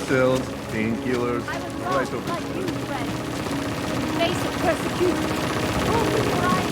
pills, painkillers, I was right lost over like there. you, friend. In the face of persecution. Open your eyes.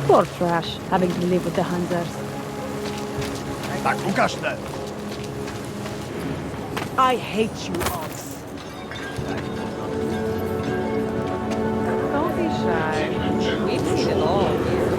Poor trash, having to live with the hunters. Tak ukaż te! I hate you, Ox. Don't be shy. We've seen it all here.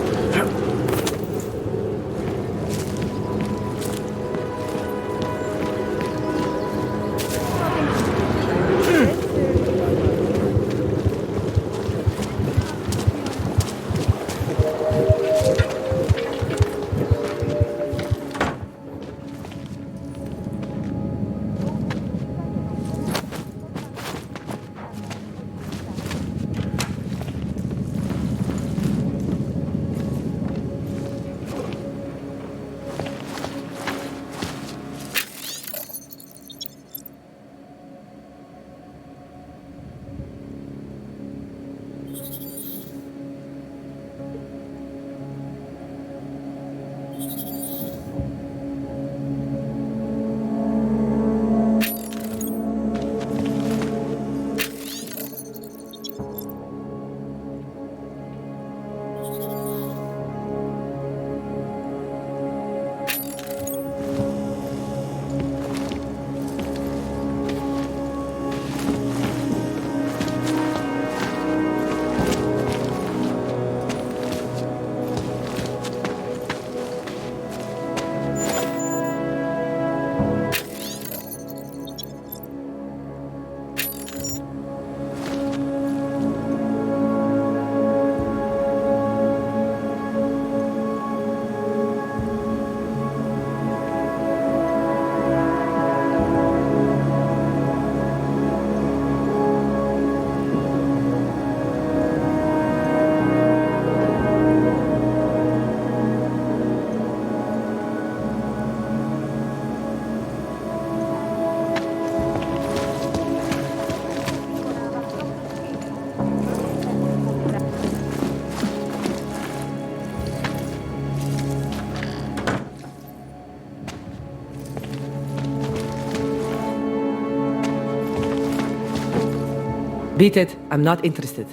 Beat it. I'm not interested.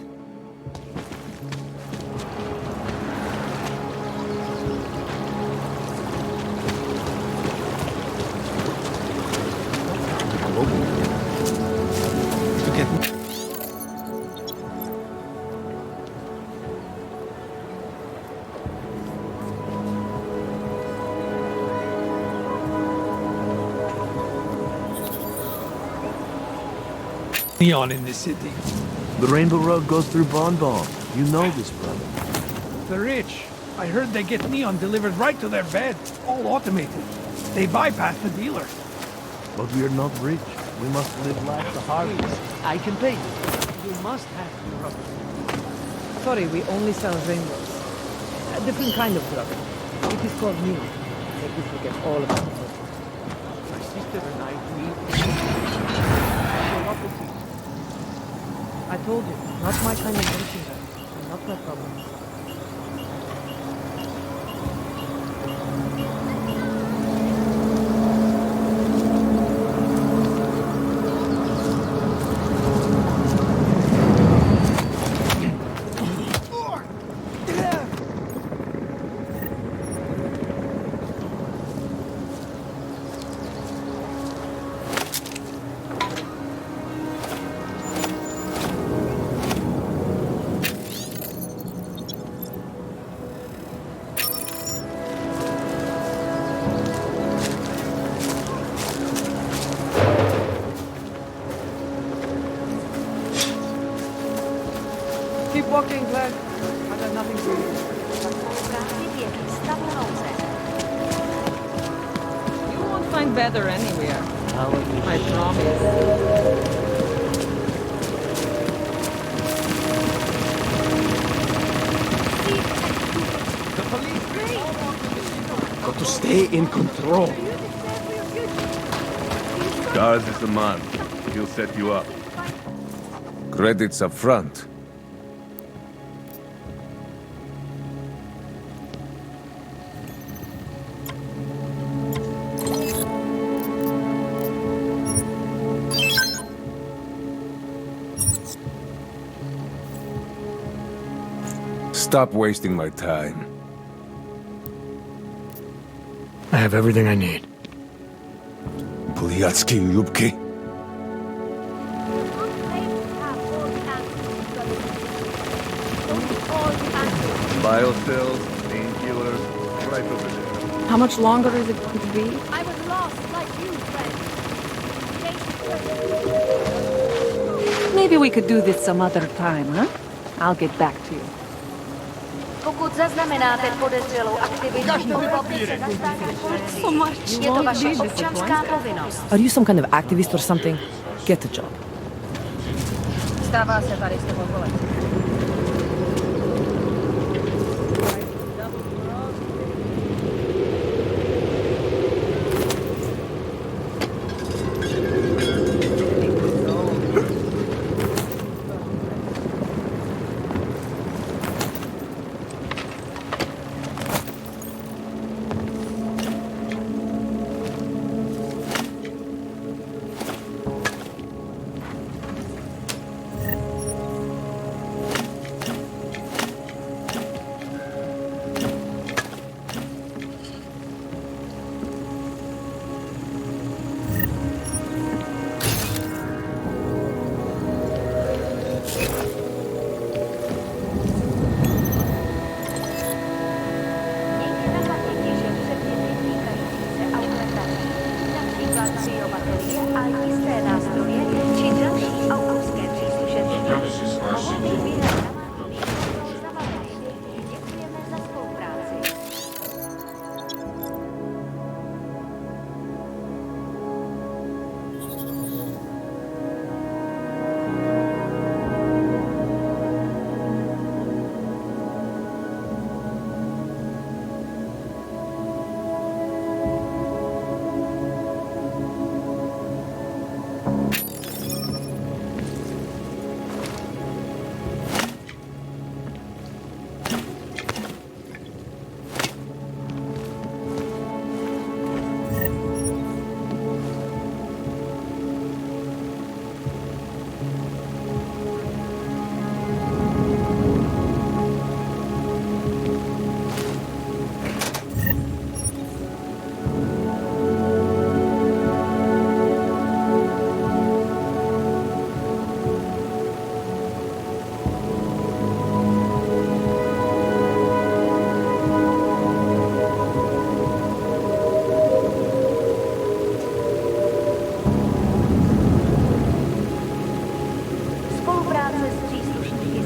To get me. Neon in this city. The Rainbow Road goes through Bon Bon. You know this, brother. The rich. I heard they get neon delivered right to their bed, all automated. They bypass the dealer. But we are not rich. We must live life the hard way. I can pay you. You must have the rubber. Sorry, we only sell rainbows. A different kind of drug. It is called neon. Make you forget all about it. My sister and I, we... I told you, not my kind of medicine. Not my problem. Keep walking, Claire. I got nothing for you. You won't find better anywhere. I'll let you I promise. Got to stay in control. Gaz is the man. He'll set you up. Credits up front. Stop wasting my time. I have everything I need. Bulyatski Yubki. Biocells, painkillers, right over there. How much longer is it going to be? I was lost like you, friend. Maybe we could do this some other time, huh? I'll get back to you. Pokud zaznamenáte podezřelou aktivitu, obraťte se na státní policii. Je to vaše občanská povinnost. Are you some kind of activist or something? Get a job. Stává se tady s tebou kolem.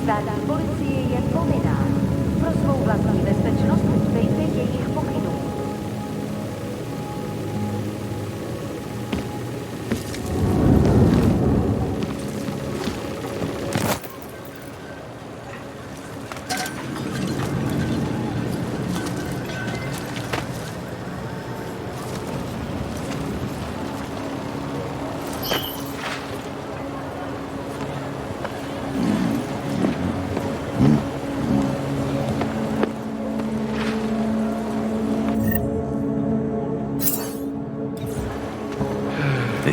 Státní policie je povinná. Pro svou vlastní bezpečnost dbejte jejich pokynů. I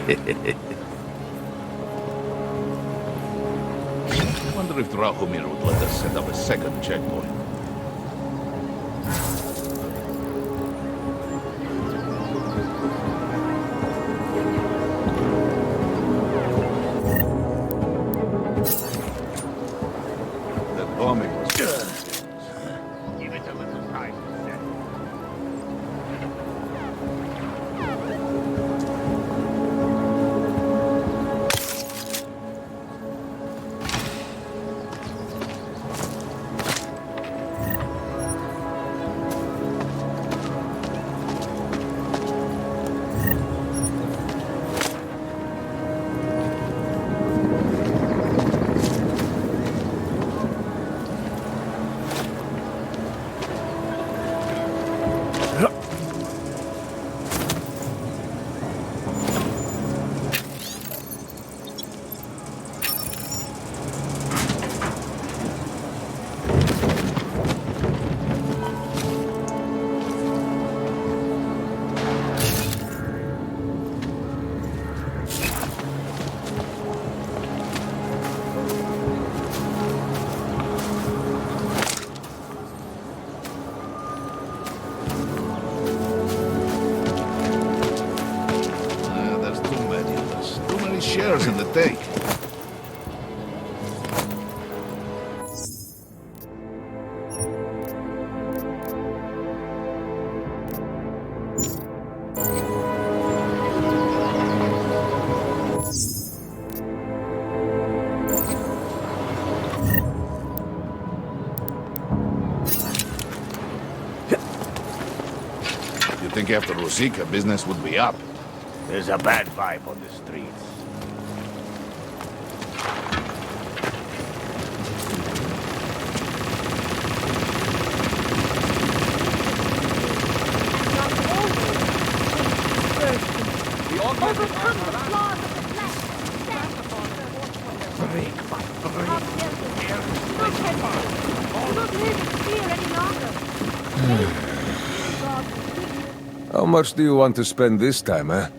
wonder if Drahomir would let us set up a second checkpoint. The bombing was good. Give it a little time. think after Rosika, business would be up? There's a bad vibe on the streets. Overcome the flaws of the flesh. Look, Henry. Do not live in fear any longer. How much do you want to spend this time, eh?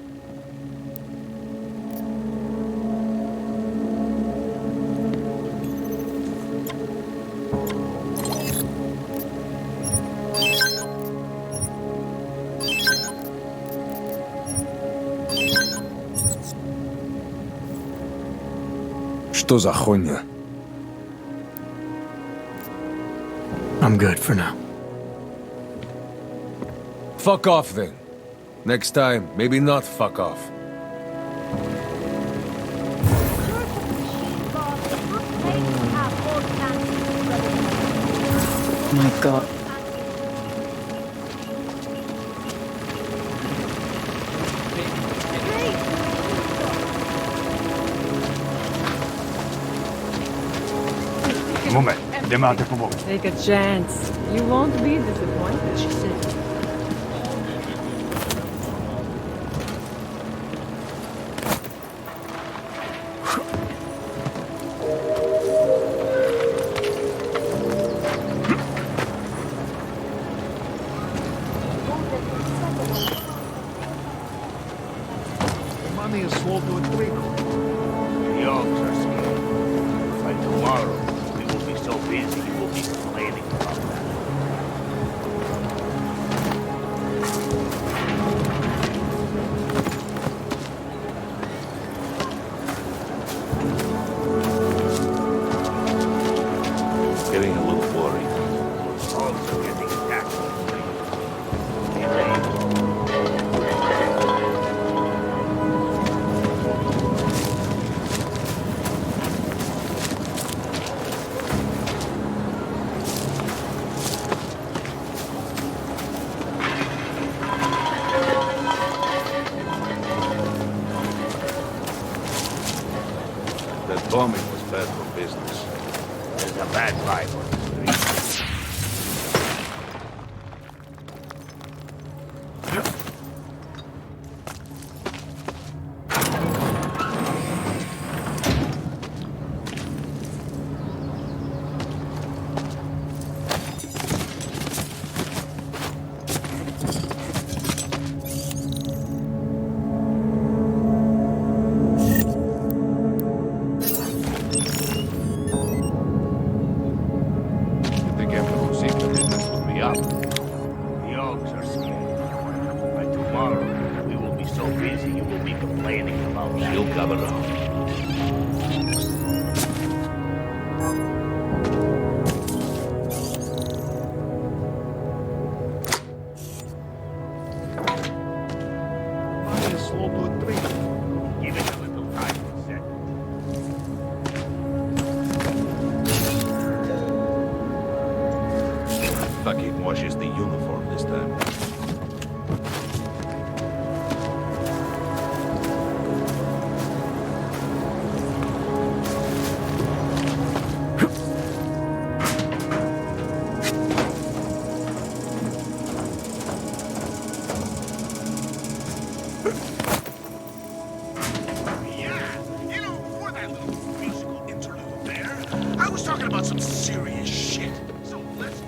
Что за хуйня? I'm good for now. Fuck off then. Next time, maybe not fuck off. My God. Moment, andiamo a pomóc. Take a chance. You won't be disappointed, she said. The money is sold to a trader. The oaks are scared. By tomorrow, we will be so busy you will be complaining about that. Getting a little worried. Oaks are getting attacked. That bombing was bad for business. There's a bad vibe on the streets. You think after Rosika, business would be up? The oaks are scared. By tomorrow, we will be so busy you will be complaining about that. She'll come around. Money is sold to a trader. Give it a little time to set. Fucking washes the uniform this time.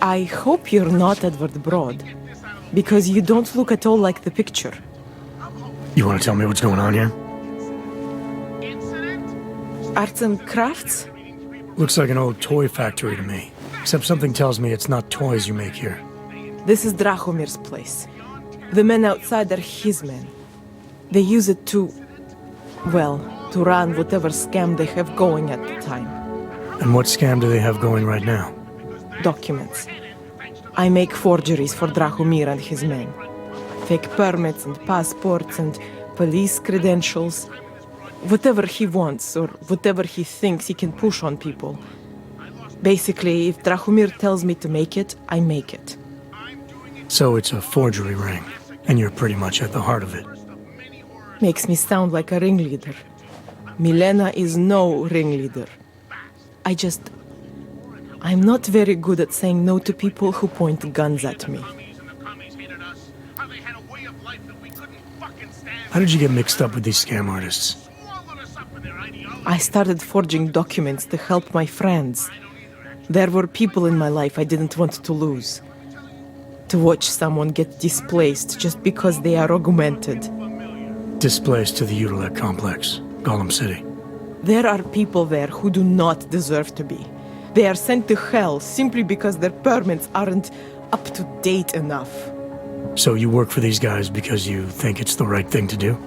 I hope you're not Edward Broad, because you don't look at all like the picture. You want to tell me what's going on here? Arts and crafts? Looks like an old toy factory to me. Except something tells me it's not toys you make here. This is Drahomir's place. The men outside are his men. They use it to, well, to run whatever scam they have going at the time. And what scam do they have going right now? Documents. I make forgeries for Drahomir and his men. Fake permits and passports and police credentials. Whatever he wants or whatever he thinks he can push on people. Basically, if Drahomir tells me to make it, I make it. So it's a forgery ring. And you're pretty much at the heart of it. Makes me sound like a ringleader. Milena is no ringleader. I'm not very good at saying no to people who point guns at me. How did you get mixed up with these scam artists? I started forging documents to help my friends. There were people in my life I didn't want to lose. To watch someone get displaced just because they are augmented. Displaced to the Utilec complex, Gollum City. There are people there who do not deserve to be. They are sent to hell simply because their permits aren't up to date enough. So you work for these guys because you think it's the right thing to do?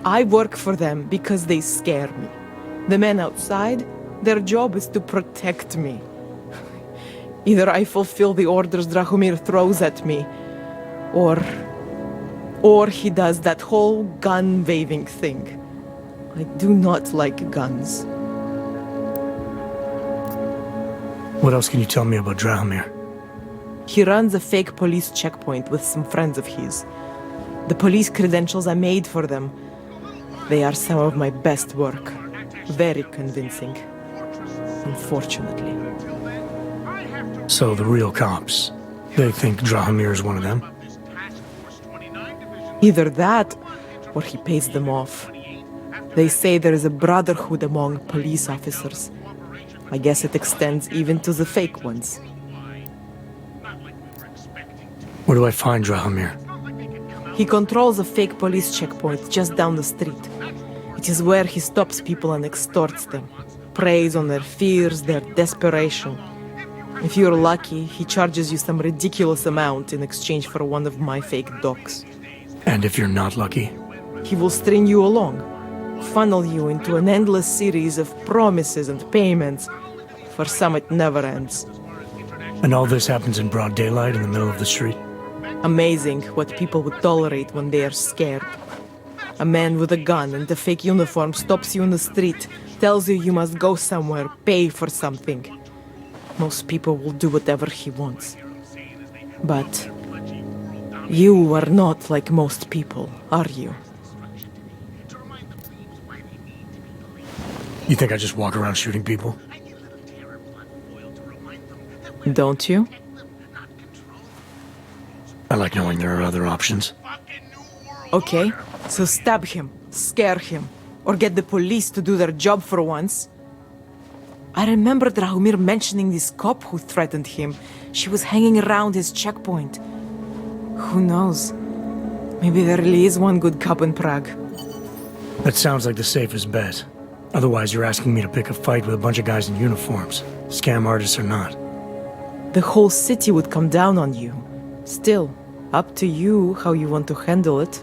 I work for them because they scare me. The men outside, their job is to protect me. Either I fulfill the orders Drahomir throws at me, or he does that whole gun-waving thing. I do not like guns. What else can you tell me about Drahomir? He runs a fake police checkpoint with some friends of his. The police credentials I made for them, they are some of my best work. Very convincing. Unfortunately. So the real cops, they think Drahomir is one of them? Either that, or he pays them off. They say there is a brotherhood among police officers. I guess it extends even to the fake ones. Where do I find Drahomir? He controls a fake police checkpoint just down the street. It is where he stops people and extorts them. Preys on their fears, their desperation. If you're lucky, he charges you some ridiculous amount in exchange for one of my fake docs. And if you're not lucky? He will string you along, funnel you into an endless series of promises and payments. For some, it never ends. And all this happens in broad daylight in the middle of the street? Amazing what people would tolerate when they are scared. A man with a gun and a fake uniform stops you in the street, tells you you must go somewhere, pay for something. Most people will do whatever he wants. But you are not like most people, are you? You think I just walk around shooting people? Don't you? I like knowing there are other options. Okay, so stab him, scare him, or get the police to do their job for once. I remember Drahomir mentioning this cop who threatened him. She was hanging around his checkpoint. Who knows? Maybe there really is one good cop in Prague. That sounds like the safest bet. Otherwise, you're asking me to pick a fight with a bunch of guys in uniforms, scam artists or not. The whole city would come down on you. Still, up to you how you want to handle it.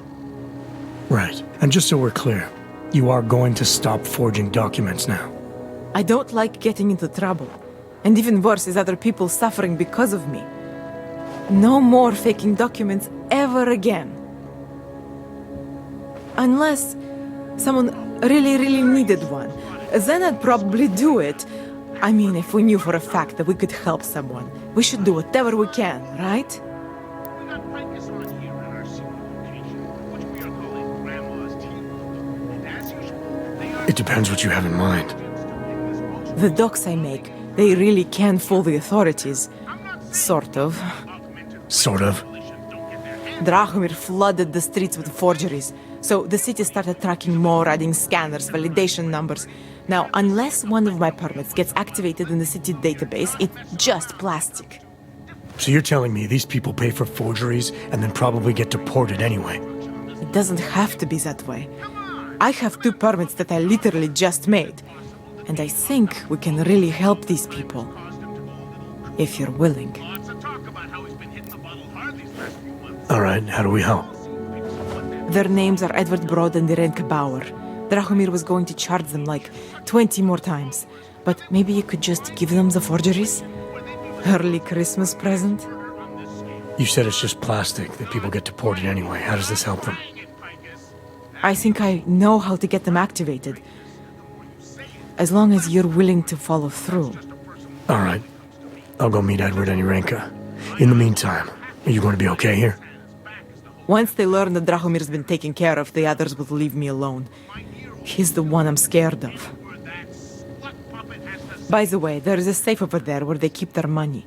Right. And just so we're clear, you are going to stop forging documents now. I don't like getting into trouble. And even worse is other people suffering because of me. No more faking documents ever again. Unless someone really needed one. Then I'd probably do it. I mean, if we knew for a fact that we could help someone, we should do whatever we can, right? It depends what you have in mind. The docs I make, they really can fool the authorities. Sort of. Sort of? Drahomir flooded the streets with forgeries, so the city started tracking more, adding scanners, validation numbers. Now, unless one of my permits gets activated in the city database, it's just plastic. So you're telling me these people pay for forgeries and then probably get deported anyway? It doesn't have to be that way. I have 2 permits that I literally just made. And I think we can really help these people. If you're willing. Alright, how do we help? Their names are Edward Broad and Irenka Bauer. Drahomir was going to charge them like 20 more times. But maybe you could just give them the forgeries? Early Christmas present? You said it's just plastic, that people get deported anyway. How does this help them? I think I know how to get them activated. As long as you're willing to follow through. Alright. I'll go meet Edward and Irenka. In the meantime, are you going to be okay here? Once they learn that Drahomir's been taken care of, the others will leave me alone. He's the one I'm scared of. By the way, there is a safe over there where they keep their money.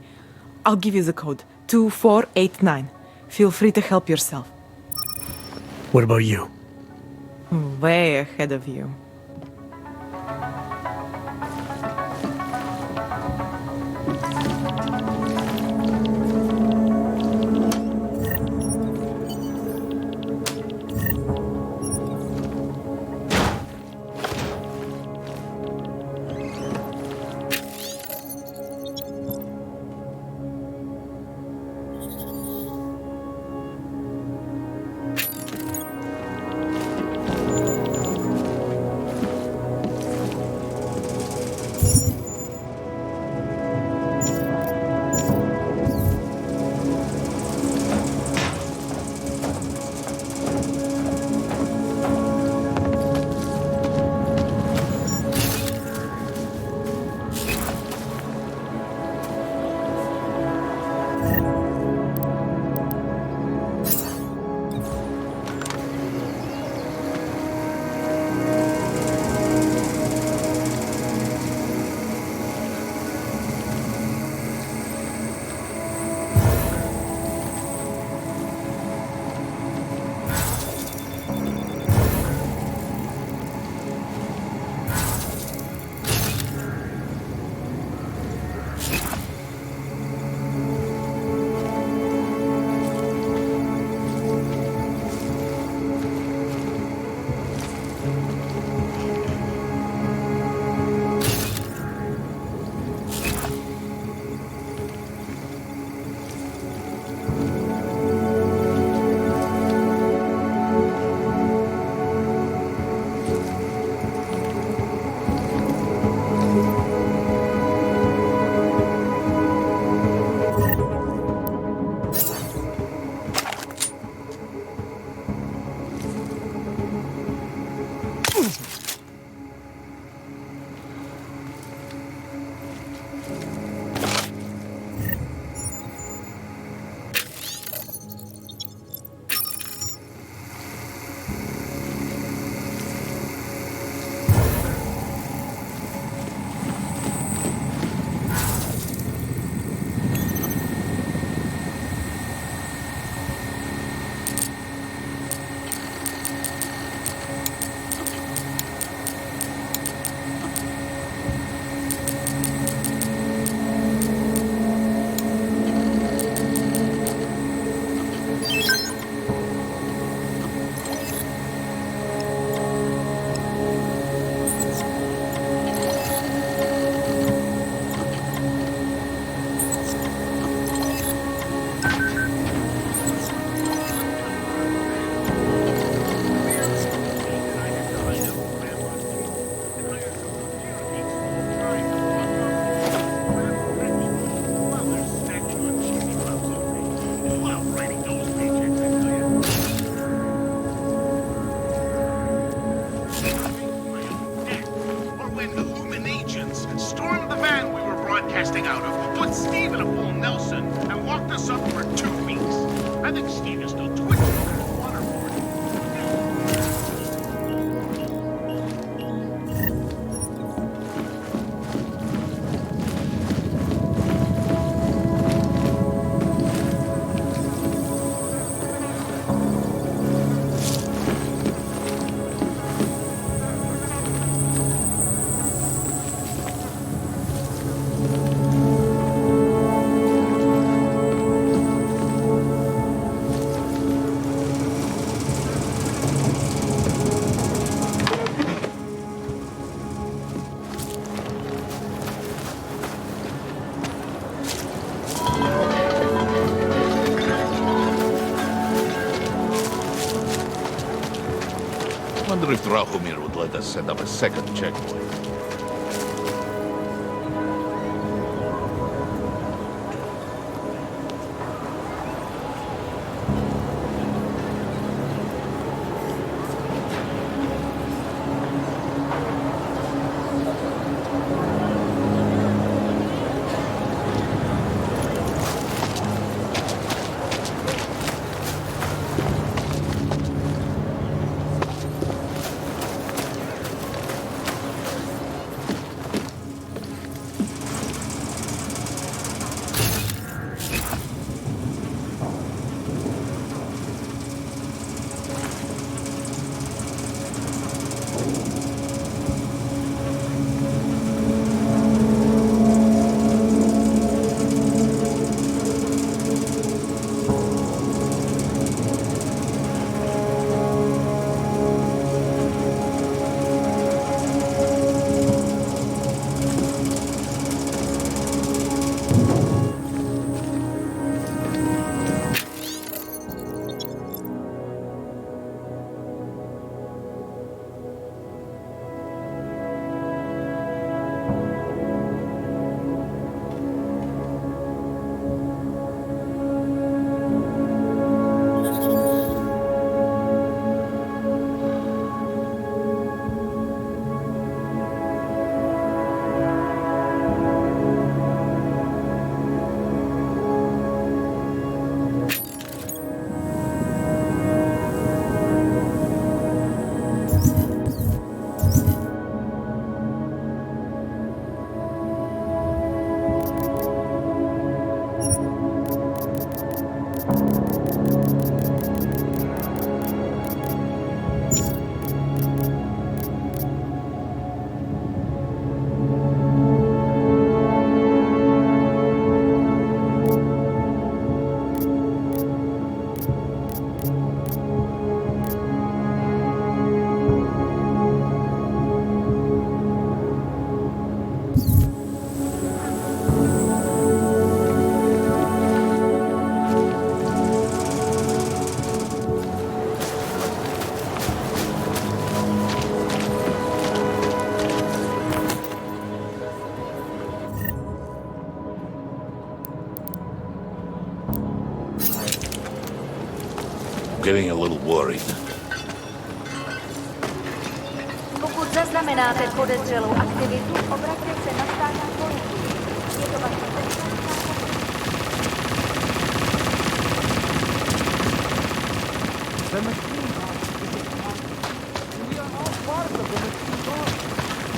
I'll give you the code. 2489. Feel free to help yourself. What about you? Way ahead of you. broadcasting out of, put Steve in a full Nelson, and locked us up for 2 weeks. I think Steve is still twitching from his waterboarding. I wonder if Drahomir would let us set up a second checkpoint. getting a little worried. Pokud zaznamenáte podezřelou aktivitu, obraťte se na státní policii. Je to vaše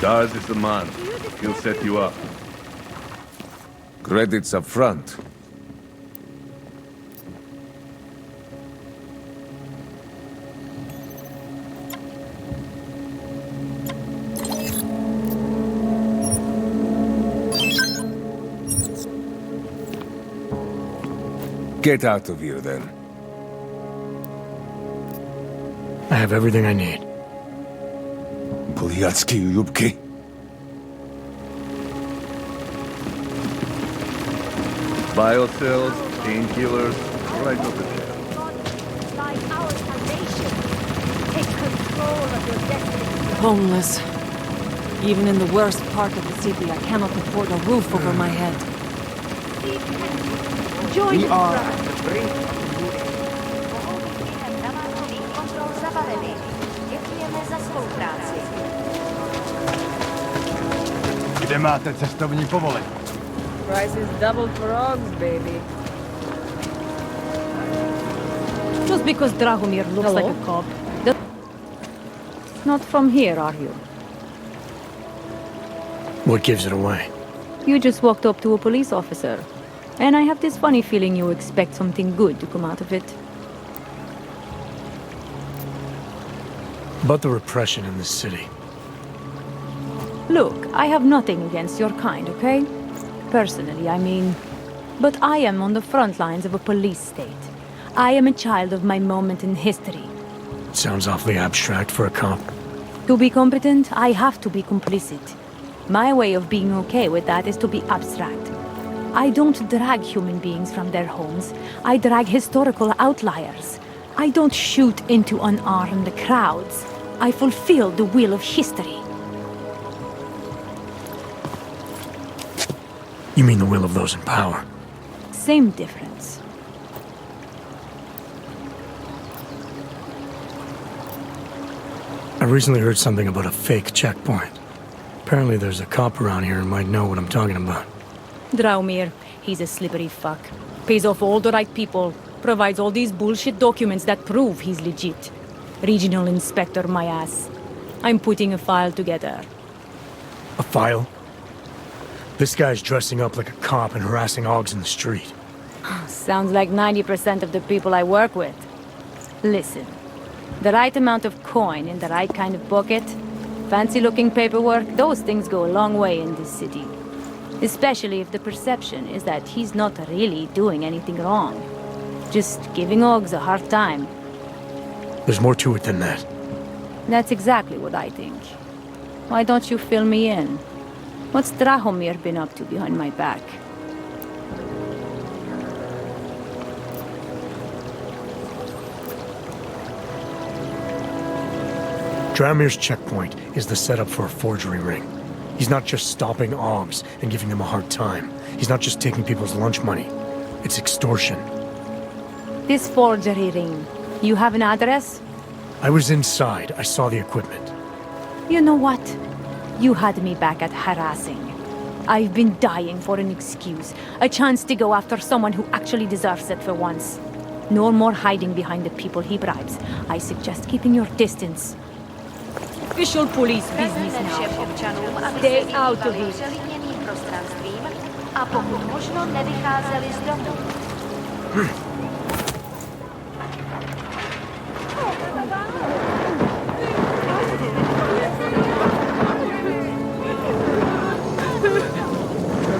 Daz is the man. He'll set you up. Credits up front. Get out of here, then. I have everything I need. Poliatsky Yubki. Biocells, painkillers, right over there. By our salvation. Take control of your destiny. Homeless. Even in the worst part of the city, I cannot afford a roof over my head. Join We the are front. at the brink of během namátkových kontrol zabaveny. Děkujeme za spolupráci. Kde máte cestovní povolení? Price is doubled for Ogs, baby. Just because Dragomir looks like a cop. Not from here, are you? What gives it away? You just walked up to a police officer. And I have this funny feeling you expect something good to come out of it. About the repression in this city. Look, I have nothing against your kind, okay? Personally, I mean. But I am on the front lines of a police state. I am a child of my moment in history. Sounds awfully abstract for a cop. To be competent, I have to be complicit. My way of being okay with that is to be abstract. I don't drag human beings from their homes. I drag historical outliers. I don't shoot into unarmed crowds. I fulfill the will of history. You mean the will of those in power? Same difference. I recently heard something about a fake checkpoint. Apparently there's a cop around here who might know what I'm talking about. Draumir, he's a slippery fuck. Pays off all the right people. Provides all these bullshit documents that prove he's legit. Regional inspector, my ass. I'm putting a file together. A file? This guy's dressing up like a cop and harassing Augs in the street. Sounds like 90% of the people I work with. Listen, the right amount of coin in the right kind of pocket, fancy-looking paperwork, those things go a long way in this city. Especially if the perception is that he's not really doing anything wrong. Just giving Augs a hard time. There's more to it than that. That's exactly what I think. Why don't you fill me in? What's Drahomir been up to behind my back? Dramir's checkpoint is the setup for a forgery ring. He's not just stopping Augs and giving them a hard time. He's not just taking people's lunch money. It's extortion. This forgery ring, you have an address? I was inside. I saw the equipment. You know what? You had me back at harassing. I've been dying for an excuse. A chance to go after someone who actually deserves it for once. No more hiding behind the people he bribes. I suggest keeping your distance. Official police business now. Stay out of it. A pokud možno nevycházeli z domu.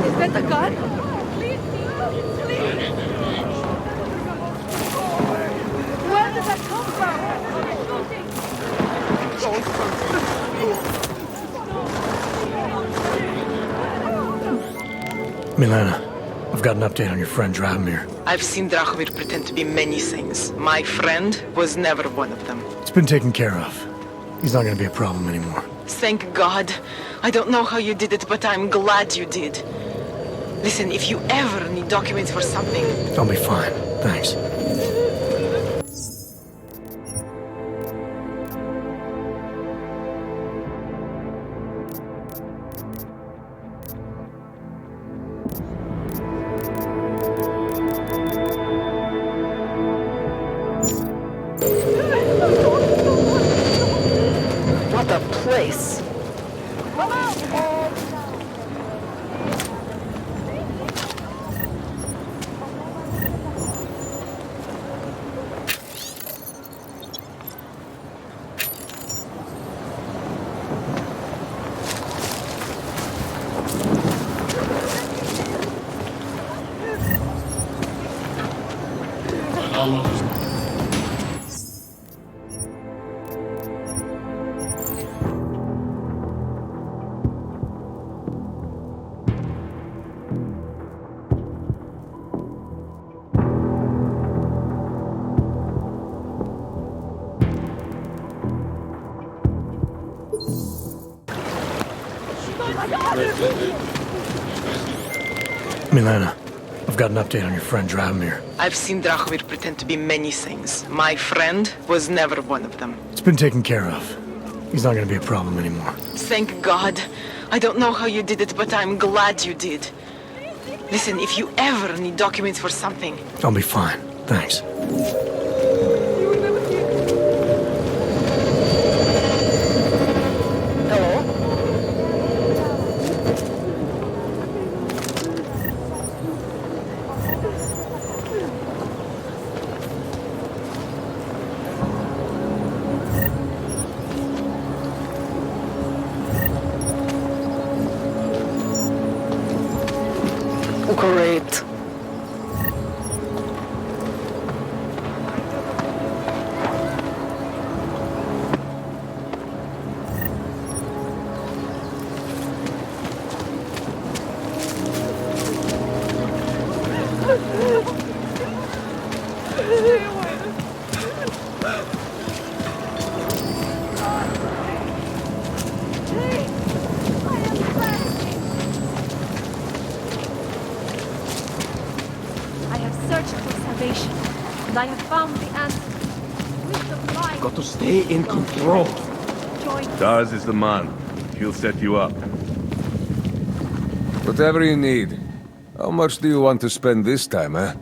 Is that a gun? Where did that come from? Milena, I've got an update on your friend Drahomir. I've seen Drahomir pretend to be many things. My friend was never one of them. It's been taken care of. He's not gonna be a problem anymore. Thank God. I don't know how you did it, but I'm glad you did. Listen, if you ever need documents for something... I'll be fine. Thanks. Milena, I've got an update on your friend Drahomir. I've seen Drahomir pretend to be many things. My friend was never one of them. It's been taken care of. He's not gonna be a problem anymore. Thank God. I don't know how you did it, but I'm glad you did. Listen, if you ever need documents for something... I'll be fine. Thanks. Great. I have found the answer. With the light. Got to stay in control. Daz is the man. He'll set you up. Whatever you need. How much do you want to spend this time, eh?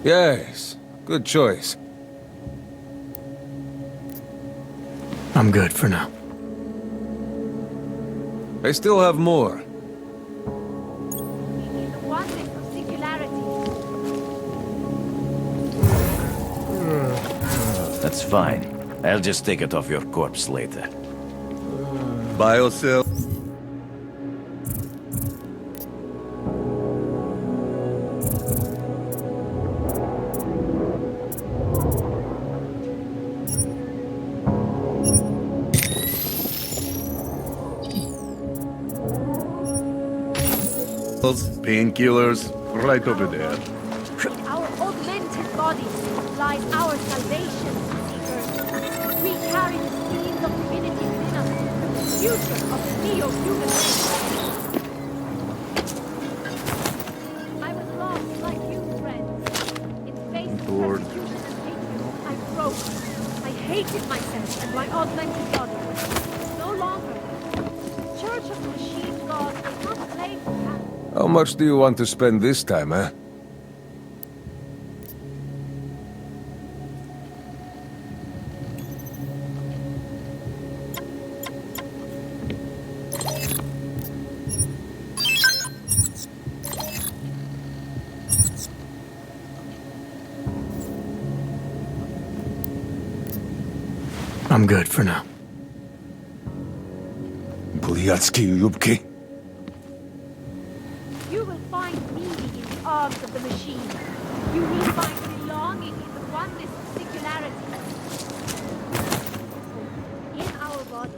Yes, good choice. I'm good for now. I still have more. The oneness of singularity. That's fine. I'll just take it off your corpse later. Biocell. Painkillers, right over there. In our augmented bodies lies our salvation, seekers. We carry the seeds of divinity within us, the future of the neo-human race. I was lost like you, friends. In face of persecution and hatred, I broke. I hated myself and my augmented body. No longer. The Church of the Machine God does not claim to have. How much do you want to spend this time, eh? I'm good for now. Bulyatski Yubki. You will find meaning in the arms of the machine. You will find belonging in the oneness of singularity. In our bodies,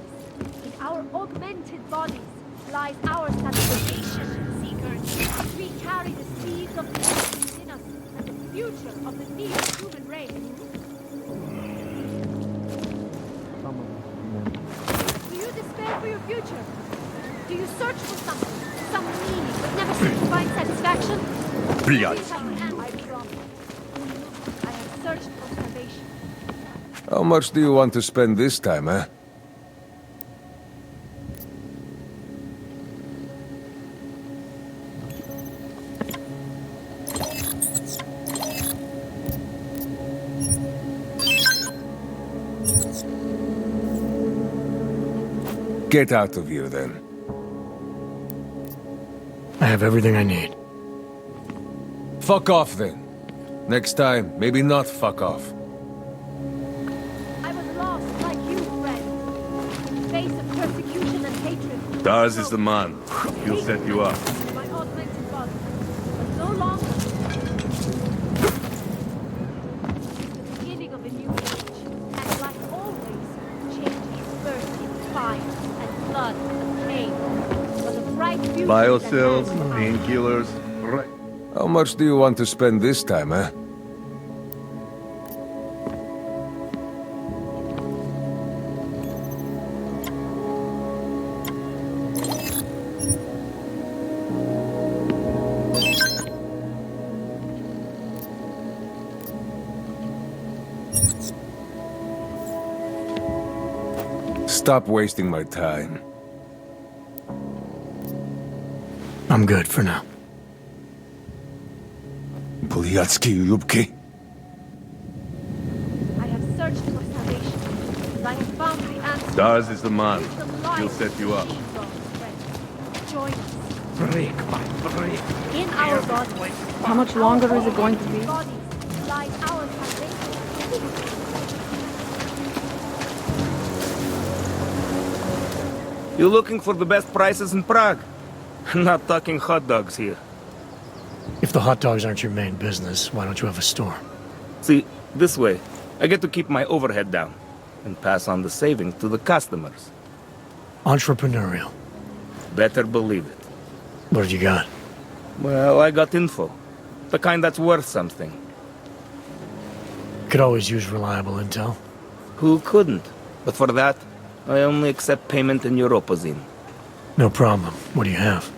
in our augmented bodies, lies our sanctification, seekers. We carry the seeds of divinity within us and the future of the neo-human race. Do you despair for your future? Do you search for something? Some meaning, but never seem to find satisfaction? Блядь. I promise. I have searched for salvation. How much do you want to spend this time, eh? get out of here, then. I have everything I need. Fuck off, then. Next time, maybe not fuck off. I was lost like you, friend. In the face of persecution and hatred. Daz is the man. He'll set you up. My augmented body. But no longer. The beginning of a new age. And like always, change is first in fire and blood and pain. But a bright future Biocells, that has painkillers, right. How much do you want to spend this time, eh? Stop wasting my time. I'm good for now. Buliatsky Yubki. I have searched for salvation, and I have found the answer. Daz is the man. Wisdom He'll lies set you up. in friends. Join us. Break by break. In our bodies. How much longer is it going to be? Bodies lies our salvation. You looking for the best prices in Prague? Not talking hot dogs here. If the hot dogs aren't your main business, why don't you have a store? See, this way, I get to keep my overhead down and pass on the savings to the customers. Entrepreneurial. Better believe it. What have you got? Well, I got info. The kind that's worth something. Could always use reliable intel. Who couldn't? But for that, I only accept payment in Europozine. No problem. What do you have?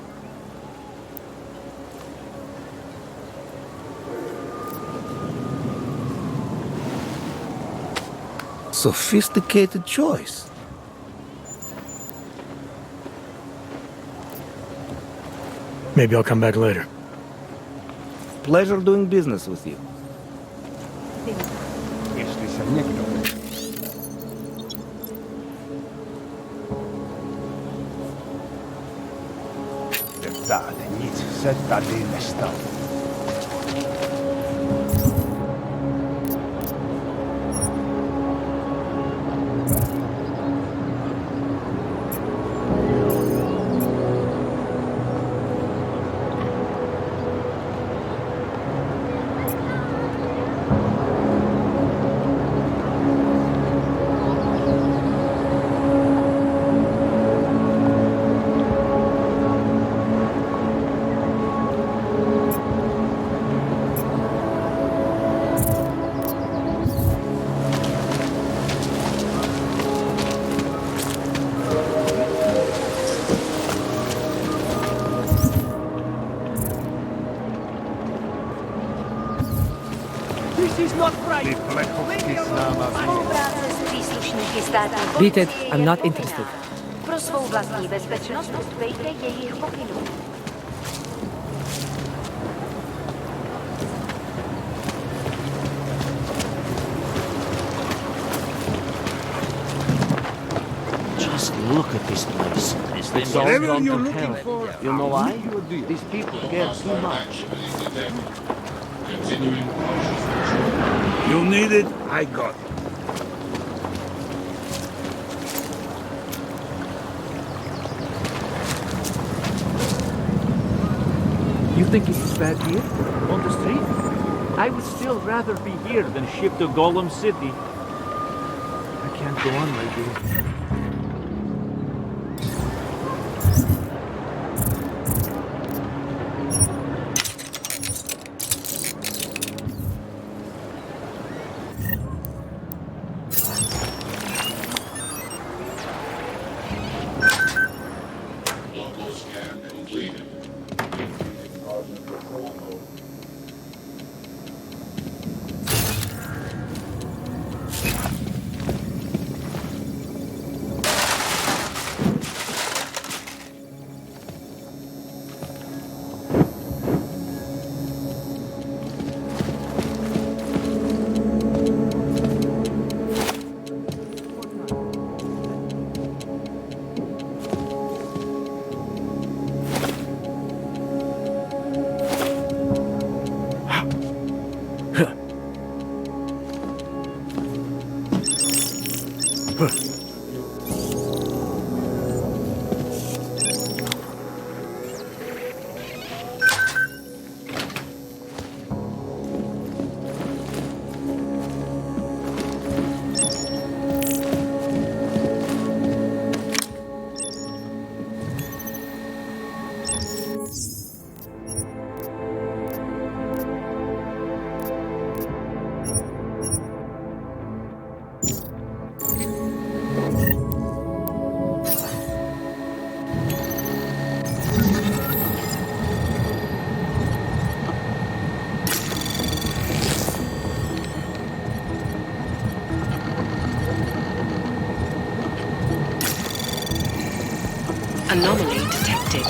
Sophisticated choice. Maybe I'll come back later. Pleasure doing business with you. Jeśli się nie gną. Wcale nic se tady nestalo. Beat it. I'm not interested. Pro svou vlastní bezpečnost dbejte jejich pokynů. Just look at this place. It's all Whatever gone you're to looking hell. for, You know why? I'll These people care too much. You need it, I got it. You think it's bad here? On the street? I would still rather be here than shipped to Golem City. I can't go on like this. Anomaly detected.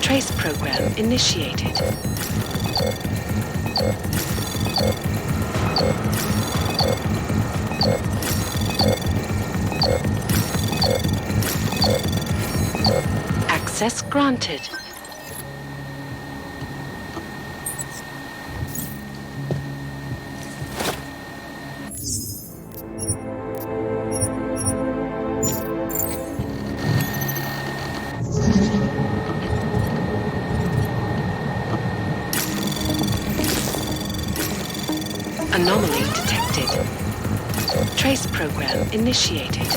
Trace program initiated. Access granted. Anomaly detected. Trace program initiated.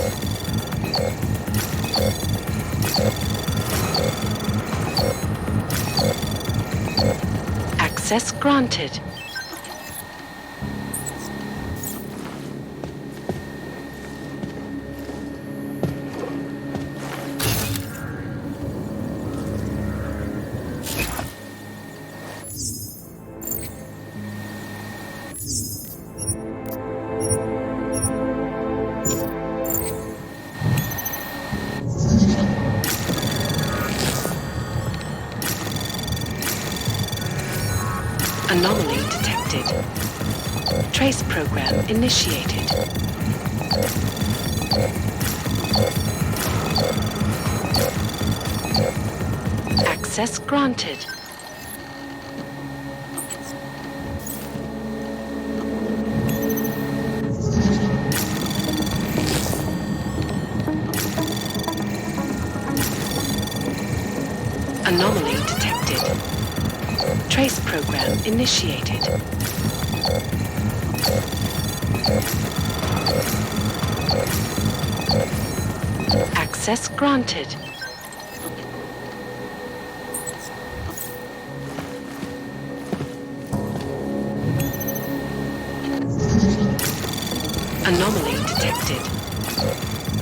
Access granted. Anomaly detected. Trace program initiated. Access granted. Anomaly detected. Trace program initiated. Access granted. Anomaly detected.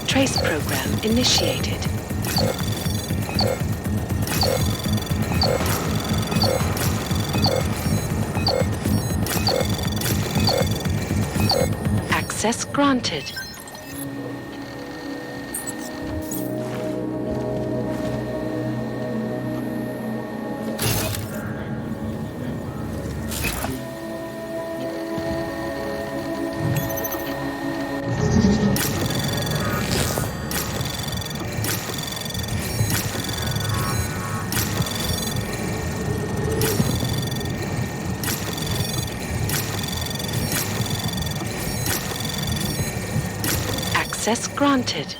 Trace program initiated. Access granted. Access granted.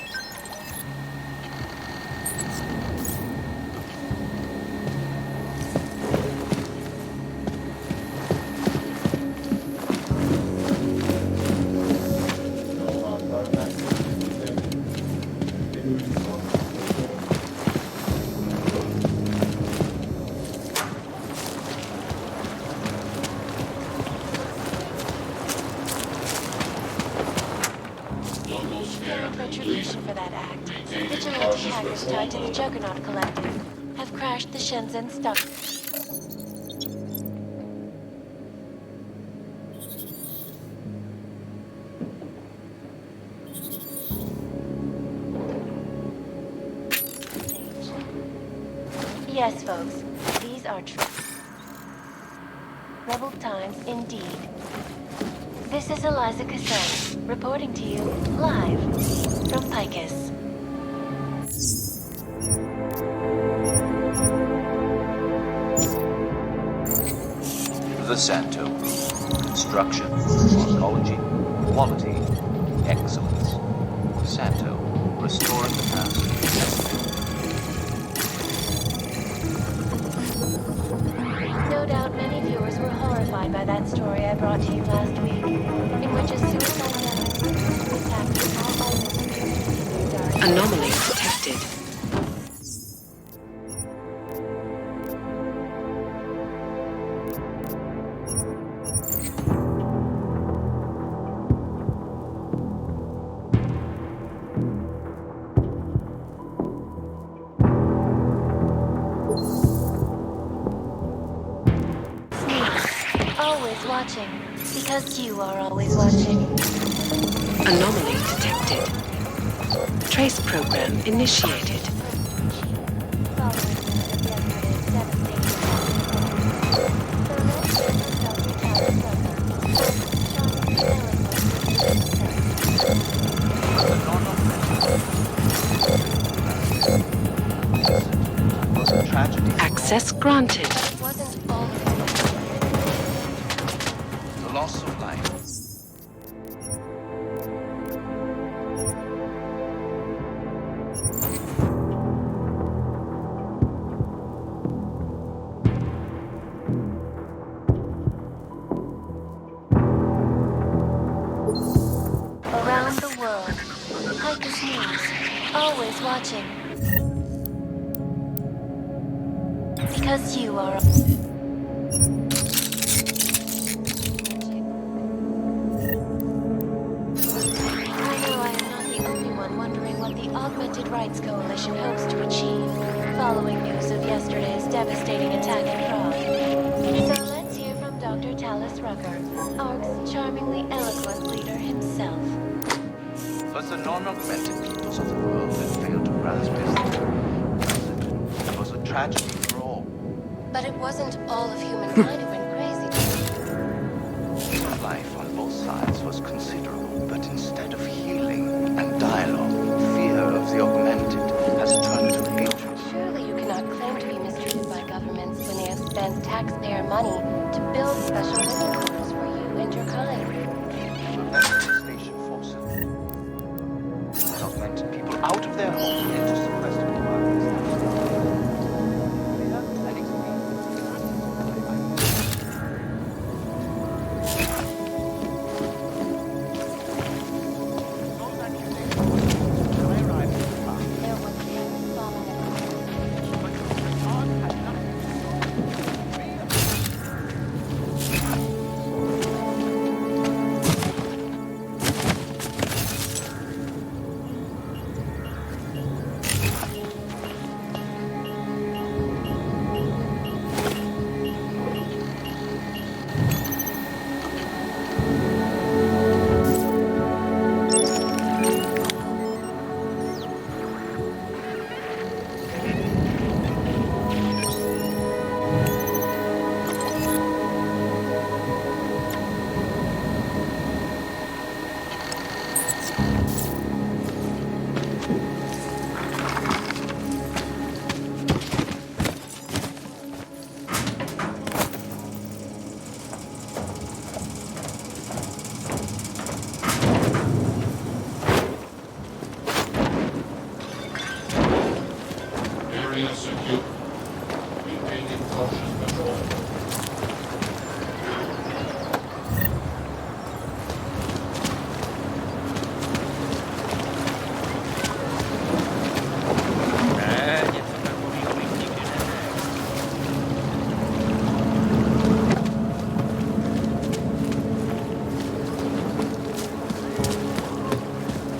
Retribution for that act. Vigilante hackers tied to the Juggernaut Collective have crashed the Shenzhen stock. Yes, folks, these are troubled times indeed. This is Eliza Cassell, reporting to you live from Picus. The Santo Group. Construction, oncology, quality, excellence. Santo, restoring the past. No doubt many viewers were horrified by that story I brought to you last week, in which a suicide demonstrated to attack all items. Anomaly detected. Always watching, because you are always watching. Anomaly detected. Trace program initiated. granted. It wasn't all The loss of life. around the world. Hikus News, always watching. Because you are. I know I am not the only one wondering what the Augmented Rights Coalition hopes to achieve, following news of yesterday's devastating attack in Prague. So let's hear from Dr. Talis Rucker, ARC's charmingly eloquent leader himself. But the non-augmented peoples of the world that failed to grasp his theory. It was a tragedy for all. But it wasn't all of humankind who went crazy. Life on both sides was considerable, but instead of healing and dialogue, fear of the augmented has turned to hatred. Surely you cannot claim to be mistreated by governments when they have spent taxpayer money to build special living quarters for you and your kind. Station forces the augmented people out of their homes into sequestered environments.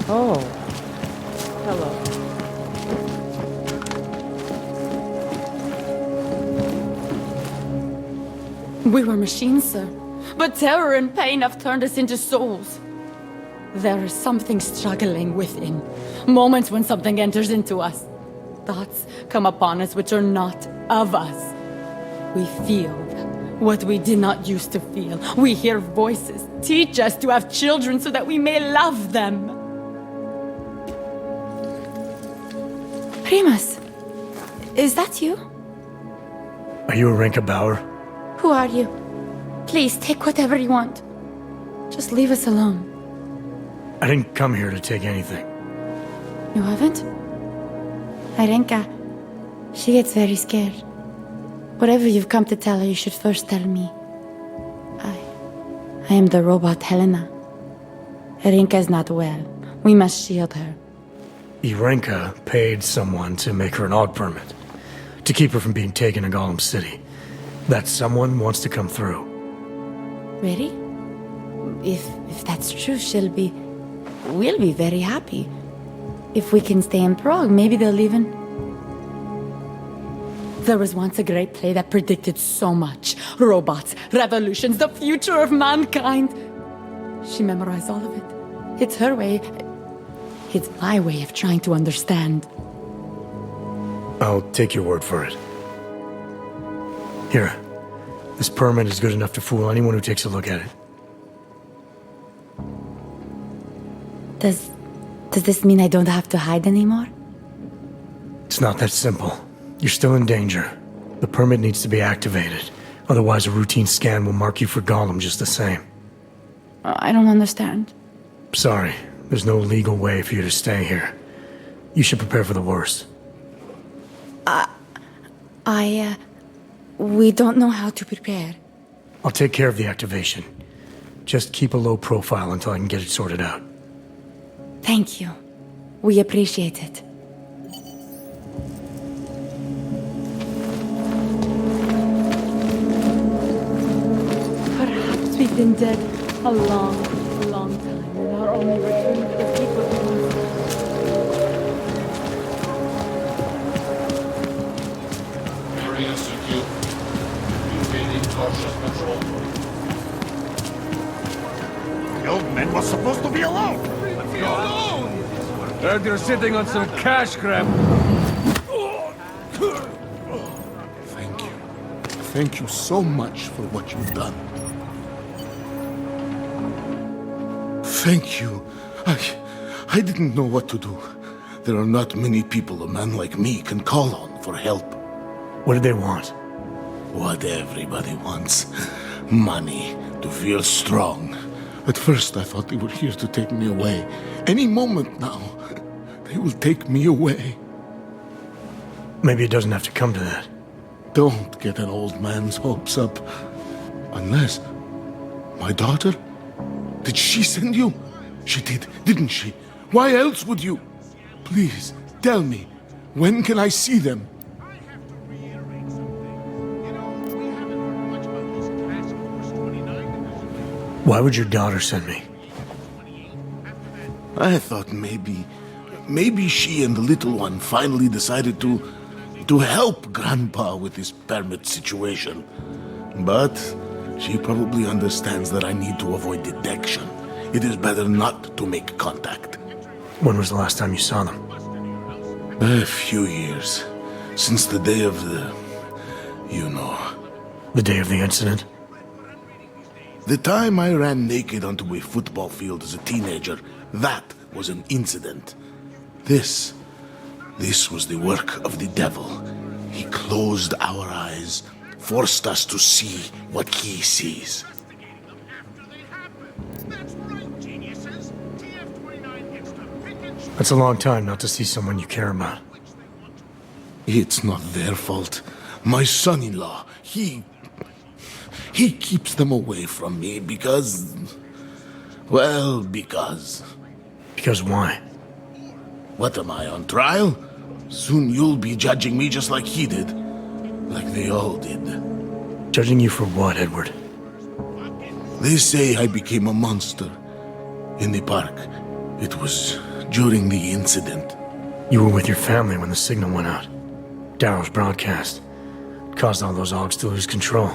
Oh. Hello. We were machines, sir. But terror and pain have turned us into souls. There is something struggling within. Moments when something enters into us. Thoughts come upon us which are not of us. We feel what we did not used to feel. We hear voices. Teach us to have children so that we may love them. Primus, is that you? Are you Arenka Bauer? Who are you? Please, take whatever you want. Just leave us alone. I didn't come here to take anything. You haven't? Arenka, she gets very scared. Whatever you've come to tell her, you should first tell me. I am the robot Helena. Arenka is not well. We must shield her. Arenka paid someone to make her an AUG permit. To keep her from being taken to Golem City. That someone wants to come through. Really? If that's true, we'll be very happy. If we can stay in Prague, maybe they'll even... There was once a great play that predicted so much. Robots, revolutions, the future of mankind. She memorized all of it. It's her way. It's my way of trying to understand. I'll take your word for it. Here. This permit is good enough to fool anyone who takes a look at it. Does this mean I don't have to hide anymore? It's not that simple. You're still in danger. The permit needs to be activated. Otherwise, a routine scan will mark you for Gollum just the same. I don't understand. Sorry, there's no legal way for you to stay here. You should prepare for the worst. We don't know how to prepare. I'll take care of the activation. Just keep a low profile until I can get it sorted out. Thank you. We appreciate it. Perhaps we've been dead a long, long time, and our only return to the people who Very instant, you. Evading cautious patrol. The old man was supposed to be alone. Let's go. Alone. Heard you're sitting on some cash grab. Thank you. Thank you so much for what you've done. Thank you. I didn't know what to do. There are not many people a man like me can call on for help. What did they want? What everybody wants. Money, to feel strong. At first I thought they were here to take me away. Any moment now, they will take me away. Maybe it doesn't have to come to that. Don't get an old man's hopes up. Unless... my daughter? Did she send you? She did, didn't she? Why else would you? Please, tell me. When can I see them? Why would your daughter send me? I thought maybe she and the little one finally decided to help Grandpa with this permit situation. But she probably understands that I need to avoid detection. It is better not to make contact. When was the last time you saw them? A few years. Since the day of the... you know. The day of the incident? The time I ran naked onto a football field as a teenager, that was an incident. This was the work of the devil. He closed our eyes, forced us to see what he sees. That's a long time not to see someone you care about. It's not their fault. My son-in-law, he keeps them away from me because... well, because... Because why? What am I, on trial? Soon you'll be judging me just like he did. Like they all did. Judging you for what, Edward? They say I became a monster. In the park. It was during the incident. You were with your family when the signal went out. Darrow's broadcast. It caused all those Augs to lose control.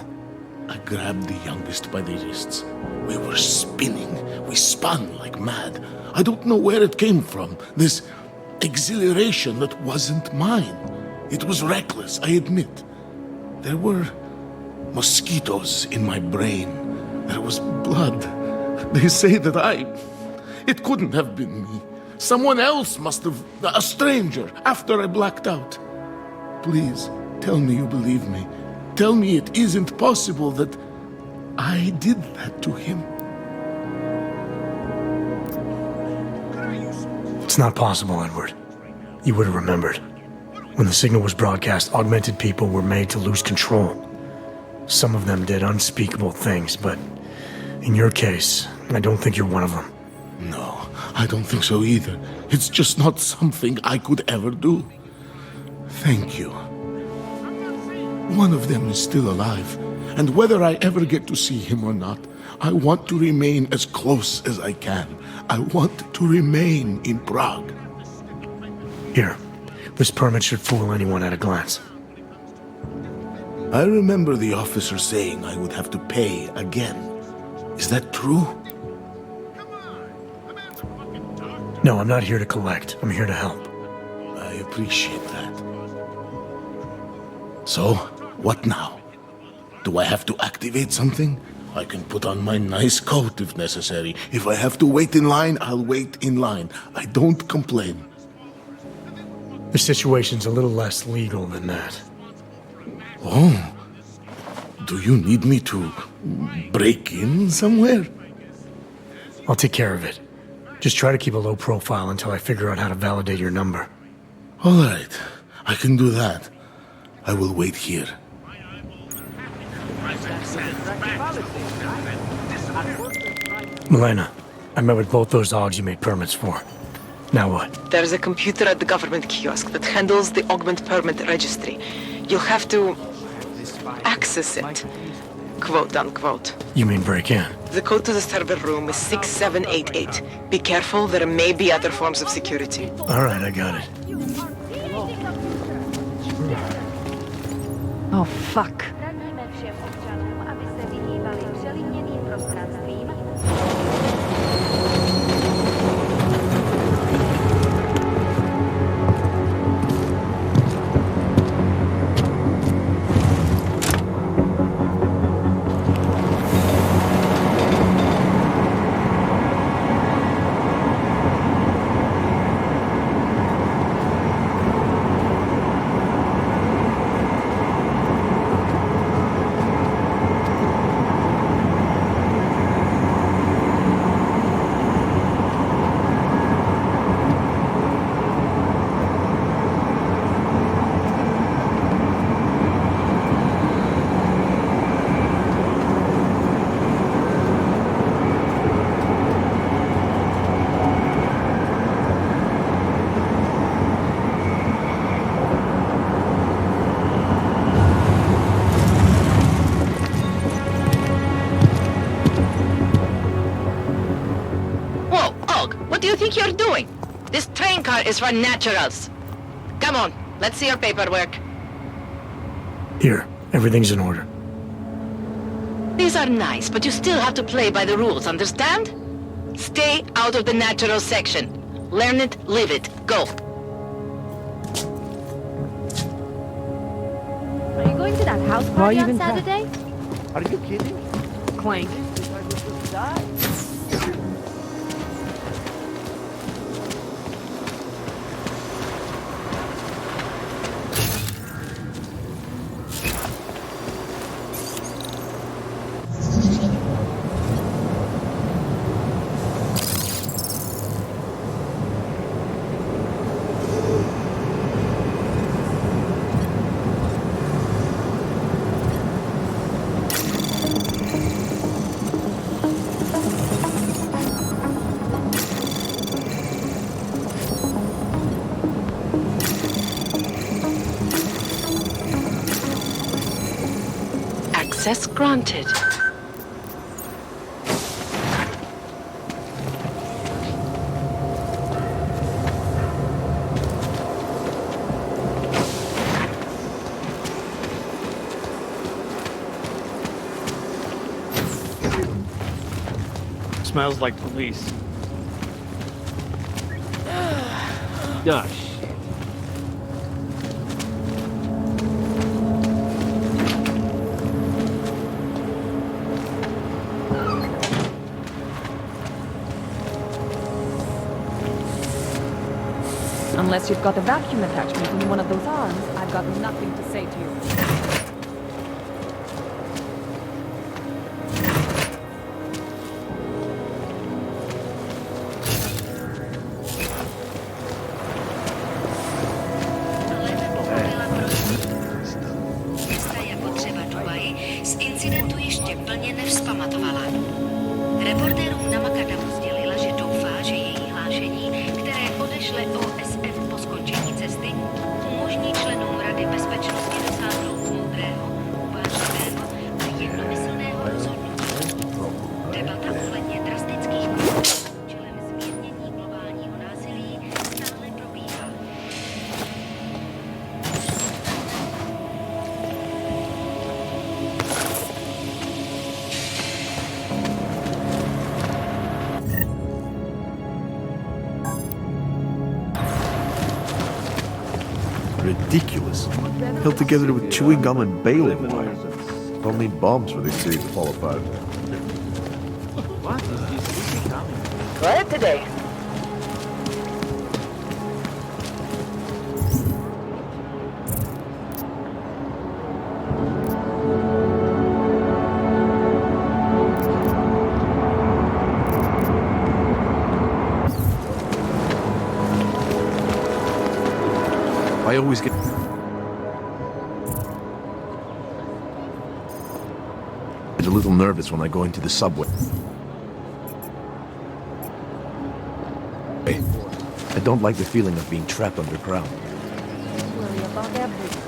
I grabbed the youngest by the wrists. We were spinning. We spun like mad. I don't know where it came from. This exhilaration that wasn't mine. It was reckless, I admit. There were mosquitoes in my brain. There was blood. They say that it couldn't have been me. Someone else must have... a stranger, after I blacked out. Please, tell me you believe me. Tell me it isn't possible that I did that to him. It's not possible, Edward. You would have remembered. When the signal was broadcast, augmented people were made to lose control. Some of them did unspeakable things, but in your case, I don't think you're one of them. No, I don't think so either. It's just not something I could ever do. Thank you. One of them is still alive, and whether I ever get to see him or not, I want to remain as close as I can. I want to remain in Prague. Here, this permit should fool anyone at a glance. I remember the officer saying I would have to pay again. Is that true? No, I'm not here to collect. I'm here to help. I appreciate that. So, what now? Do I have to activate something? I can put on my nice coat if necessary. If I have to wait in line, I'll wait in line. I don't complain. The situation's a little less legal than that. Oh, do you need me to break in somewhere? I'll take care of it. Just try to keep a low profile until I figure out how to validate your number. All right, I can do that. I will wait here. Milena, I met with both those dogs you made permits for. Now what? There's a computer at the government kiosk that handles the augment permit registry. You'll have to access it, quote unquote. You mean break in? The code to the server room is 6788. Be careful, there may be other forms of security. All right, I got it. Oh, fuck. What do you think you're doing? This train car is for naturals. Come on, let's see your paperwork. Here, everything's in order. These are nice, but you still have to play by the rules, understand? Stay out of the natural section. Learn it, live it. Go. Are you going to that house Why party on even Saturday? Are you kidding? Clank. Access granted. Smells like police. Gosh. Unless you've got a vacuum attachment in one of those arms, I've got nothing to say to you. Z incidentu ještě plně nevzpamatovala. Reportérům na Makadamu sdělila, že doufá, že její hlášení, které odešle OSF po skončení cesty, umožní členům Rady bezpečnosti dosáhnout moudrého, uvážlivého a jednomyslného rozhodnutí. Debata ohledně drastických kroků s účelem zmírnění globálního násilí stále probíhá. Ridiculous. Held together with chewing gum and baling wire. Don't need bombs for this city to fall apart. What is this city coming? Quiet today. I always get a little nervous when I go into the subway. I don't like the feeling of being trapped underground. Worry about everything.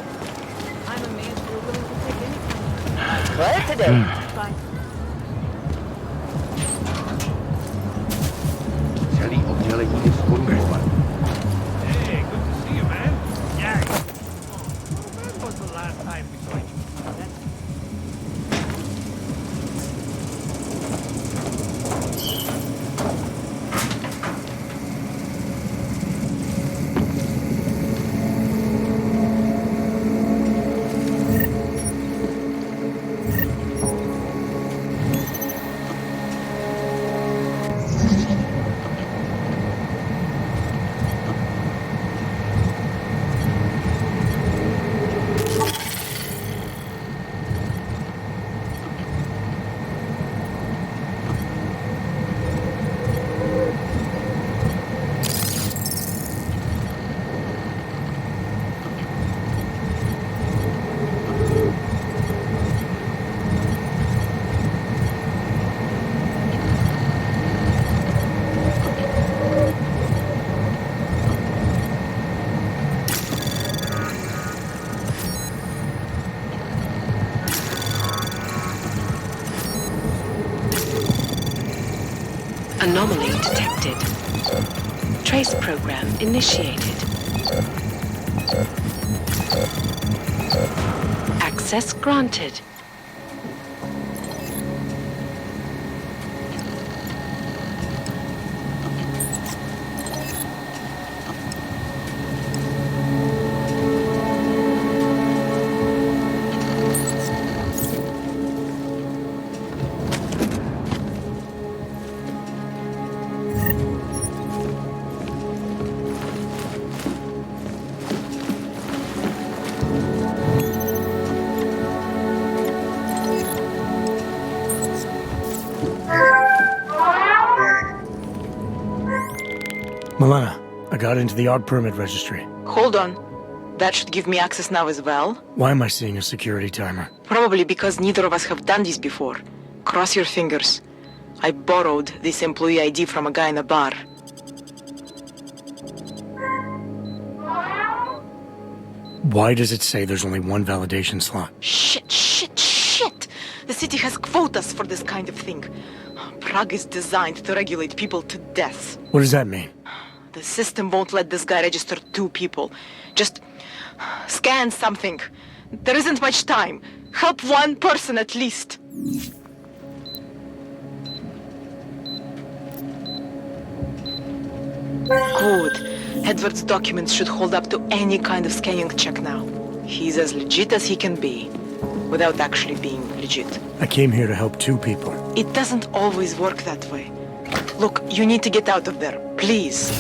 I'm amazed you're willing to take anything. Quiet today. Bye. Hey, good to see you, man. Yeah. When was the last time we saw each other? Anomaly detected. Trace program initiated. Access granted. Milena, I got into the odd permit registry. Hold on. That should give me access now as well. Why am I seeing a security timer? Probably because neither of us have done this before. Cross your fingers. I borrowed this employee ID from a guy in a bar. Why does it say there's only one validation slot? Shit! The city has quotas for this kind of thing. Prague is designed to regulate people to death. What does that mean? The system won't let this guy register 2 people. Just scan something. There isn't much time. Help 1 person at least. Good. Edward's documents should hold up to any kind of scanning check now. He's as legit as he can be, without actually being legit. I came here to help 2 people. It doesn't always work that way. Look, you need to get out of there, please.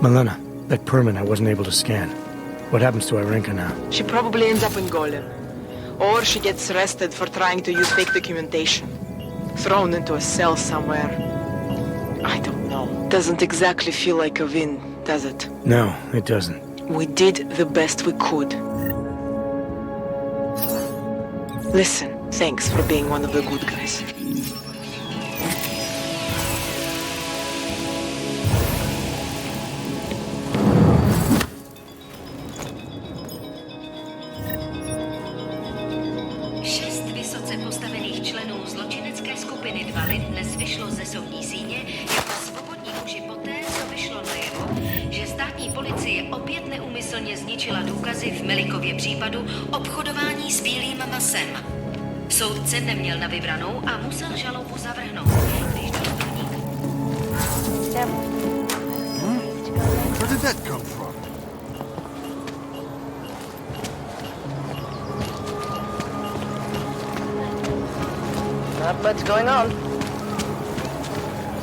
Milena, that permit I wasn't able to scan. What happens to Irenka now? She probably ends up in Golem. Or she gets arrested for trying to use fake documentation. Thrown into a cell somewhere. I don't know. Doesn't exactly feel like a win, does it? No, it doesn't. We did the best we could. Listen, thanks for being one of the good guys. Soudce neměl na vybranou a musel žalobu zavrhnout. Where did that come from? Not much going on.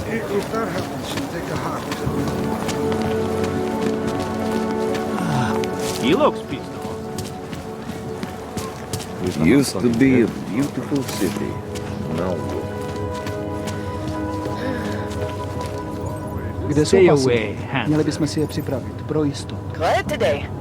If that happens, she'll take a heart. He looks pissed off. It used to be a beautiful city. Now look. Stay away, Hannah. Měli bychom si je připravit, pro jistotu. Quiet today.